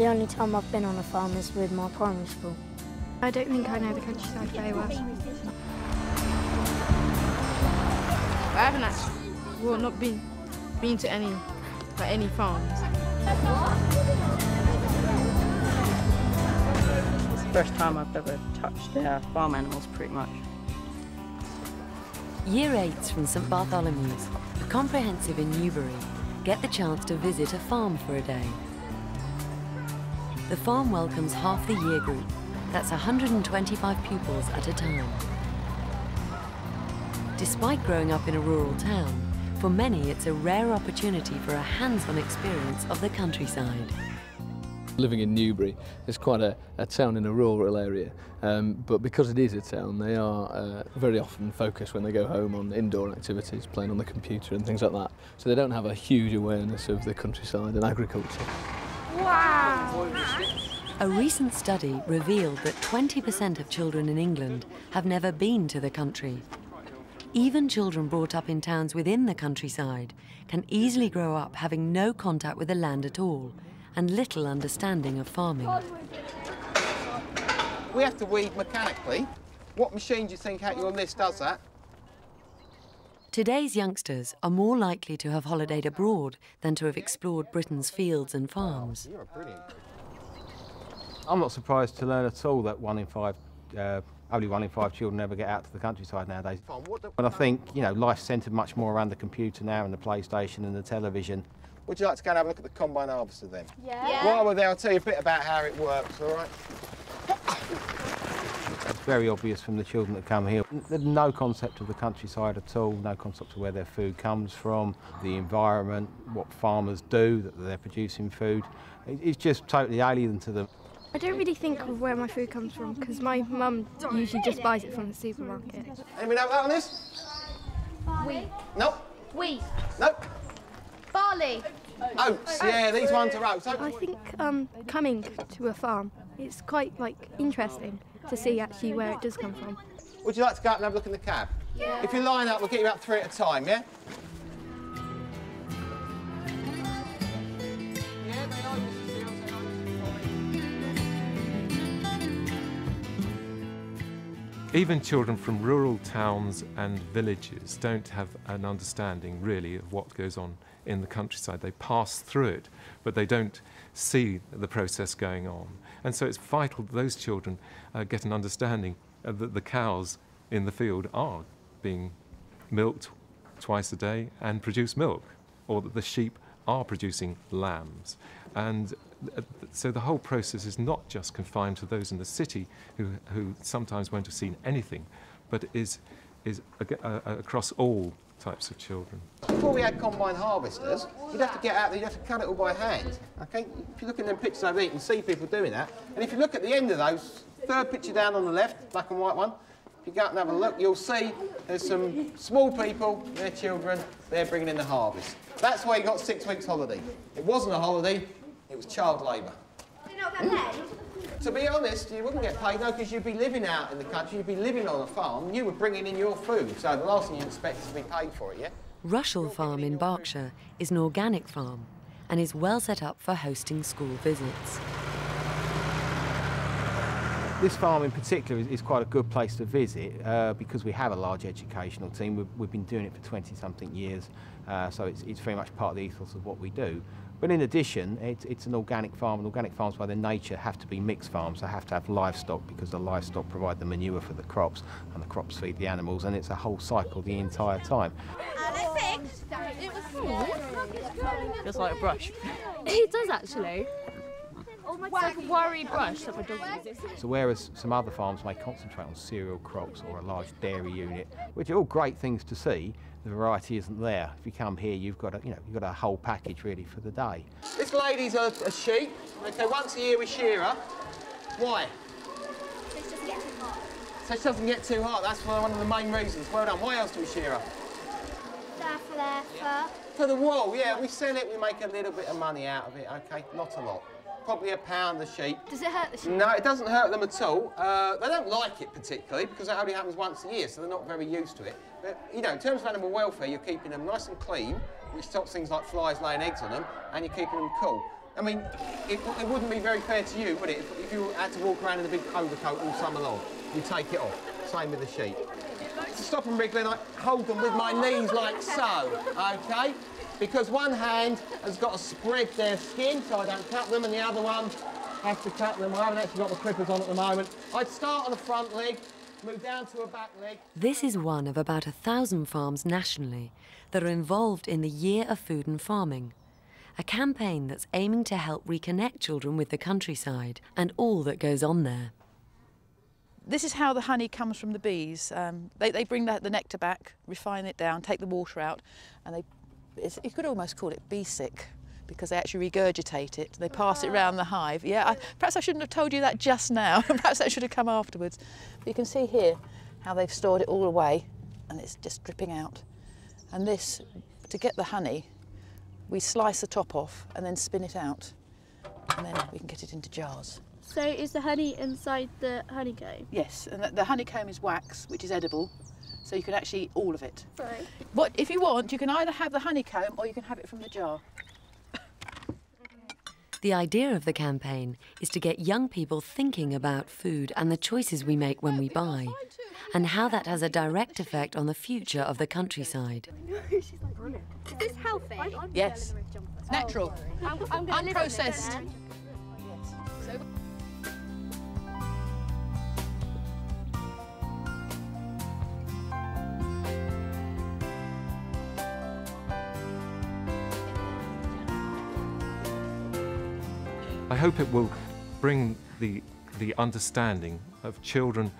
The only time I've been on a farm is with my primary school. I don't think I know the countryside very well. I haven't actually, well, not been to any farms. It's the first time I've ever touched farm animals, pretty much. Year 8s from St Bartholomew's, a comprehensive in Newbury, get the chance to visit a farm for a day. The farm welcomes half the year group. That's 125 pupils at a time. Despite growing up in a rural town, for many it's a rare opportunity for a hands-on experience of the countryside. Living in Newbury, it's quite a town in a rural area, but because it is a town, they are very often focused when they go home on indoor activities, playing on the computer and things like that. So they don't have a huge awareness of the countryside and agriculture. Wow! A recent study revealed that 20% of children in England have never been to the country. Even children brought up in towns within the countryside can easily grow up having no contact with the land at all and little understanding of farming. We have to weed mechanically. What machine do you think out your list does that? Today's youngsters are more likely to have holidayed abroad than to have explored Britain's fields and farms. You're brilliant. I'm not surprised to learn at all that only one in five children ever get out to the countryside nowadays. And I think, you know, life's centred much more around the computer now and the PlayStation and the television. Would you like to go and have a look at the combine harvester then? Yeah. While we're there, I'll tell you a bit about how it works, all right? It's very obvious from the children that come here. There's no concept of the countryside at all, no concept of where their food comes from, the environment, what farmers do, that they're producing food. It's just totally alien to them. I don't really think of where my food comes from because my mum usually just buys it from the supermarket. Anybody know that on this? Wheat. Nope. Wheat. Nope. Barley. Oats, yeah, these ones are oats. I think coming to a farm, it's quite interesting to see actually where it does come from. Would you like to go up and have a look in the cab? Yeah. If you line up, we'll get you about 3 at a time, yeah? Even children from rural towns and villages don't have an understanding, really, of what goes on in the countryside. They pass through it, but they don't see the process going on. And so it's vital that those children get an understanding that the cows in the field are being milked twice a day and produce milk, or that the sheep are producing lambs. And so the whole process is not just confined to those in the city who sometimes won't have seen anything, but is across all types of children. Before we had combine harvesters, you'd have to get out there, you'd have to cut it all by hand, okay? If you look at them pictures over there, you can see people doing that. And if you look at the end of those, third picture down on the left, black and white one, if you go out and have a look, you'll see there's some small people, their children, they're bringing in the harvest. That's why you got 6 weeks holiday. It wasn't a holiday, it was child labour. Do you know that then? To be honest, you wouldn't get paid, no, because you'd be living out in the country, you'd be living on a farm, you were bringing in your food, so the last thing you expect is to be paid for it, yeah? Rushall Farm in Berkshire is an organic farm and is well set up for hosting school visits. This farm in particular is quite a good place to visit because we have a large educational team. We've been doing it for 20-something years, so it's very much part of the ethos of what we do. But in addition, it's an organic farm, and organic farms by their nature have to be mixed farms. They have to have livestock because the livestock provide the manure for the crops, and the crops feed the animals, and it's a whole cycle the entire time. Feels like a brush. It does actually. It's like a worry brush that my dog uses. So whereas some other farms may concentrate on cereal crops or a large dairy unit, which are all great things to see, the variety isn't there. If you come here, you've got a whole package really for the day. This lady's a sheep. Okay, once a year we shear her. Why? So she doesn't get too hot. That's one of the main reasons. Well done. Why else do we shear her? For their fur. For the wool, yeah. We sell it, we make a little bit of money out of it, okay? Not a lot. Probably £1 a sheep. Does it hurt the sheep? No, it doesn't hurt them at all. They don't like it particularly because it only happens once a year, so they're not very used to it. But, you know, in terms of animal welfare, you're keeping them nice and clean, which stops things like flies laying eggs on them, and you're keeping them cool. I mean, it wouldn't be very fair to you, would it, if you had to walk around in a big overcoat all summer long? You take it off. Same with the sheep. To stop them wriggling, I hold them with my knees like so, OK? Because one hand has got to spread their skin so I don't cut them, and the other one has to cut them. I haven't actually got the clippers on at the moment. I'd start on the front leg, move down to a back leg. This is one of about 1,000 farms nationally that are involved in the Year of Food and Farming, a campaign that's aiming to help reconnect children with the countryside and all that goes on there. This is how the honey comes from the bees. They bring the nectar back, refine it down, take the water out, and you could almost call it bee sick, because they actually regurgitate it. They pass it around the hive. Yeah, perhaps I shouldn't have told you that just now. Perhaps that should have come afterwards. But you can see here how they've stored it all away, and it's just dripping out. And this, to get the honey, we slice the top off and then spin it out, and then we can get it into jars. So is the honey inside the honeycomb? Yes, and the honeycomb is wax, which is edible, so you can actually eat all of it. Sorry. If you want, you can either have the honeycomb or you can have it from the jar. The idea of the campaign is to get young people thinking about food and the choices we make when we buy, and how that has a direct effect on the future of the countryside. Is this healthy? Yes. It's natural. I'm unprocessed. I hope it will bring the understanding of children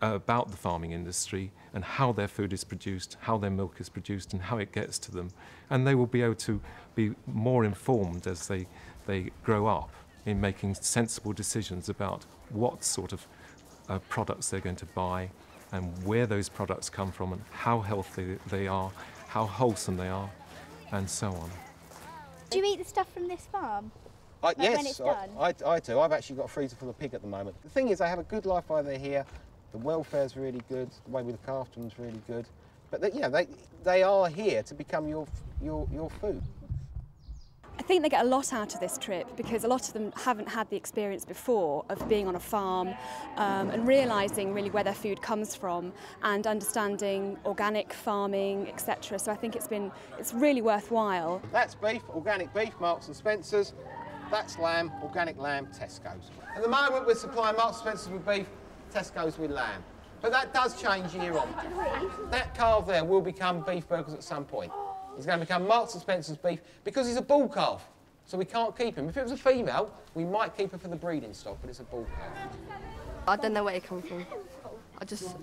about the farming industry and how their food is produced, how their milk is produced and how it gets to them. And they will be able to be more informed as they grow up in making sensible decisions about what sort of products they're going to buy and where those products come from and how healthy they are, how wholesome they are, and so on. Do you eat the stuff from this farm? Yes, when it's done? I do. I've actually got a freezer full of pig at the moment. The thing is, they have a good life while they're here. The welfare's really good. The way we look after them's really good. But they are here to become your food. I think they get a lot out of this trip because a lot of them haven't had the experience before of being on a farm and realising really where their food comes from and understanding organic farming, etc. So I think it's really worthwhile. That's beef, organic beef, Marks and Spencer's. That's lamb, organic lamb, Tesco's. At the moment we're supplying Marks and Spencer's with beef, Tesco's with lamb. But that does change year on. That calf there will become beef burgers at some point. He's going to become Marks and Spencer's beef because he's a bull calf, so we can't keep him. If it was a female, we might keep her for the breeding stock, but it's a bull calf. I don't know where it comes from. I just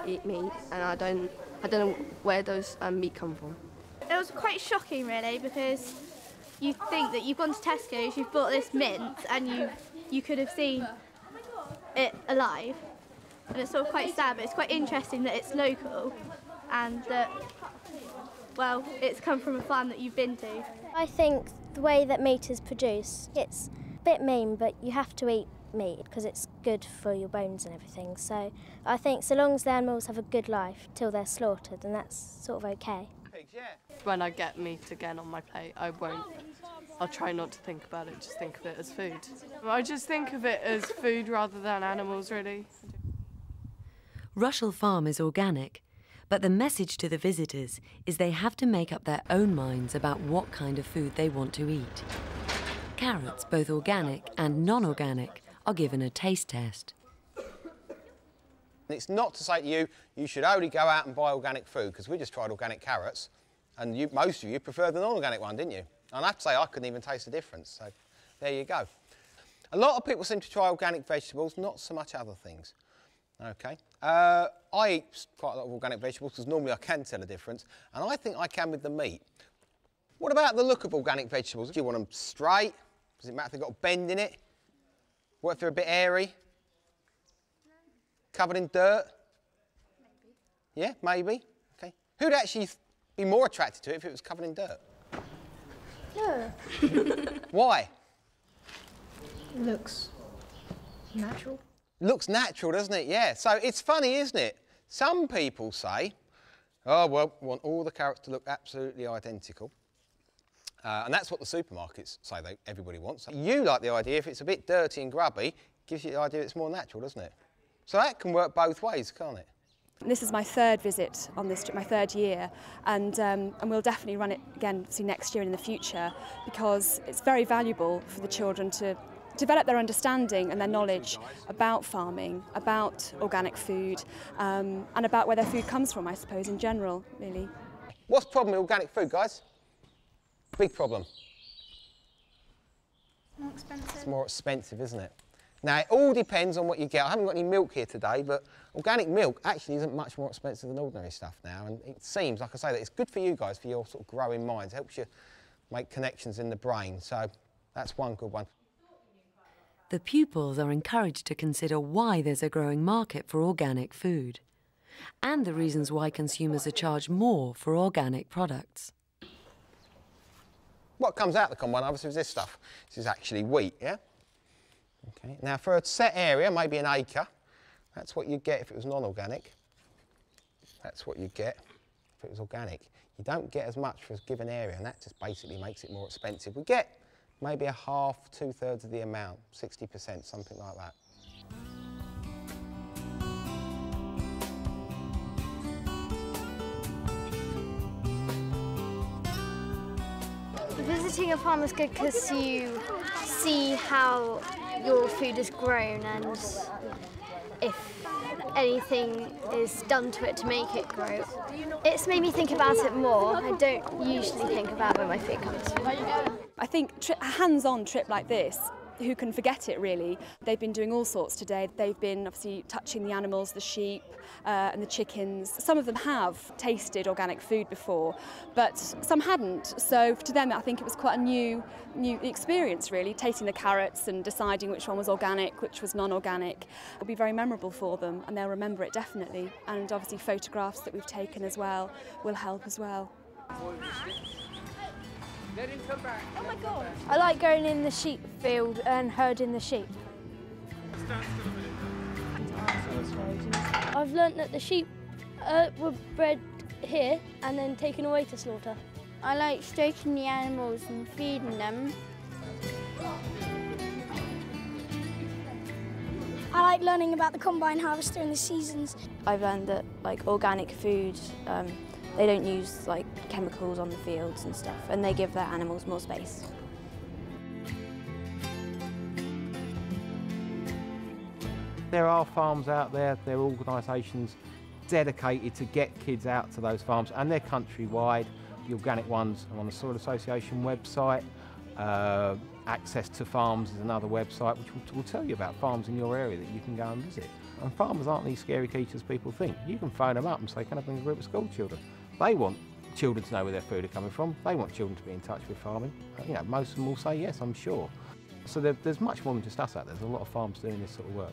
eat meat, and I don't know where those meat come from. It was quite shocking, really, because you think that you've gone to Tesco's, you've bought this mint, and you could have seen it alive, and it's sort of quite sad. But it's quite interesting that it's local, and that, well, it's come from a farm that you've been to. I think the way that meat is produced, it's a bit mean, but you have to eat meat because it's good for your bones and everything. So I think so long as the animals have a good life till they're slaughtered, then that's sort of okay. When I get meat again on my plate, I'll try not to think about it, just think of it as food. I just think of it as food rather than animals, really. Rushall Farm is organic, but the message to the visitors is they have to make up their own minds about what kind of food they want to eat. Carrots, both organic and non-organic, are given a taste test. It's not to say to you, you should only go out and buy organic food, because we just tried organic carrots, and most of you preferred the non-organic one, didn't you? And I have to say, I couldn't even taste the difference, so there you go. A lot of people seem to try organic vegetables, not so much other things. Okay. I eat quite a lot of organic vegetables, because normally I can tell a difference, and I think I can with the meat. What about the look of organic vegetables? Do you want them straight? Does it matter if they've got a bend in it? What if they're a bit airy? Covered in dirt? Maybe. Yeah, maybe. Okay. Who'd actually be more attracted to it if it was covered in dirt? No. Why? Looks natural. Looks natural, doesn't it? Yeah. So it's funny, isn't it? Some people say, oh, well, we want all the carrots to look absolutely identical. And that's what the supermarkets say everybody wants. You like the idea, if it's a bit dirty and grubby, gives you the idea it's more natural, doesn't it? So that can work both ways, can't it? This is my third visit on this trip, my third year, and we'll definitely run it again next year and in the future, because it's very valuable for the children to develop their understanding and their knowledge about farming, about organic food, and about where their food comes from, I suppose, in general, really. What's the problem with organic food, guys? Big problem. More expensive. It's more expensive, isn't it? Now, it all depends on what you get. I haven't got any milk here today, but organic milk actually isn't much more expensive than ordinary stuff now. And it seems, like I say, that it's good for you guys, for your sort of growing minds. It helps you make connections in the brain. So that's one good one. The pupils are encouraged to consider why there's a growing market for organic food and the reasons why consumers are charged more for organic products. What comes out the combine, obviously, is this stuff. This is actually wheat, yeah? Okay. Now, for a set area, maybe an acre, that's what you'd get if it was non-organic. That's what you'd get if it was organic. You don't get as much for a given area, and that just basically makes it more expensive. We get maybe a half, 2/3 of the amount, 60%, something like that. Visiting a farm is good because you see how your food is grown and if anything is done to it to make it grow. It's made me think about it more. I don't usually think about where my food comes from. I think a hands-on trip like this, who can forget it really? They've been doing all sorts today. They've been obviously touching the animals, the sheep and the chickens. Some of them have tasted organic food before, but some hadn't. So to them, I think it was quite a new experience really, tasting the carrots and deciding which one was organic, which was non-organic. It'll be very memorable for them and they'll remember it definitely. And obviously photographs that we've taken as well will help as well. Oh my God. I like going in the sheep field and herding the sheep. I've learnt that the sheep were bred here and then taken away to slaughter. I like stroking the animals and feeding them. I like learning about the combine harvester and the seasons. I've learned that like organic food, they don't use like chemicals on the fields and stuff, and they give their animals more space. There are farms out there, there are organisations dedicated to get kids out to those farms, and they're countrywide. The organic ones are on the Soil Association website. Access to Farms is another website which will tell you about farms in your area that you can go and visit. And farmers aren't these scary creatures people think. You can phone them up and say, can I bring a group of school children? They want children to know where their food are coming from. They want children to be in touch with farming. You know, most of them will say yes, I'm sure. So there's much more than just us out there. There's a lot of farms doing this sort of work.